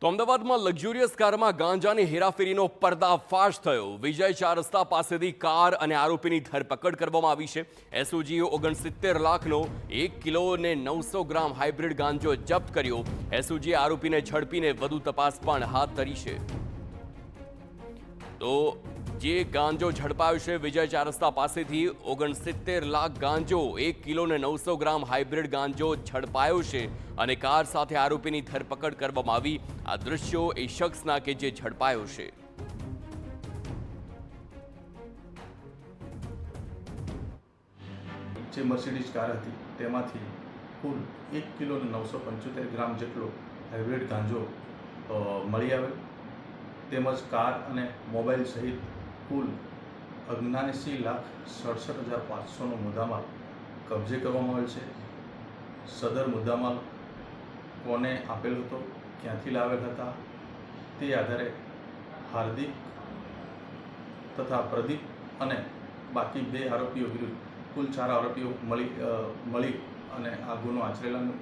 તો અમદાવાદમાં લક્ઝુરિયસ કારમાં ગાંજાની હેરાફેરીનો પર્દાફાશ થયો। વિજય 4 રસ્તા પાસેથી કાર અને આરોપીની ધરપકડ કરવામાં આવી છે। એસઓજીએ 69 લાખનો 1 કિલો અને 900 ગ્રામ હાઇબ્રિડ ગાંજો જપ્ત કર્યો। એસઓજીએ આરોપીને ઝડપીને વધુ તપાસ પણ હાથ ધરી છે। તો જે ગાંજો ઝડપાયો છે વિજય 4 રસ્તા પાસેથી 69 લાખ ગાંજો, 1 કિલો અને 900 ગ્રામ હાઇબ્રિડ ગાંજો ઝડપાયો છે અને કાર સાથે આરોપીની ધરપકડ કરવામાં આવી। આ દૃશ્યો એ શખ્સના કે જે ઝડપાયો છે। જે મર્સિડીઝ કાર હતી તેમાંથી કુલ 1 કિલો અને 975 ગ્રામ જેટલો હાઇબ્રિડ ગાંજો મળી આવેલ, તેમજ કાર અને મોબાઈલ સહિત કુલ 79,67,500નો મુદ્દામાલ કબજે કરવામાં આવેલ છે। સદર મુદ્દામાલ કોને આપેલ હતો, ક્યાંથી લાવેલ હતા, તે આધારે હાર્દિક તથા પ્રદીપ અને બાકી 2 આરોપીઓ વિરુદ્ધ કુલ 4 આરોપીઓ મળી અને આ ગુનો આચરેલાનું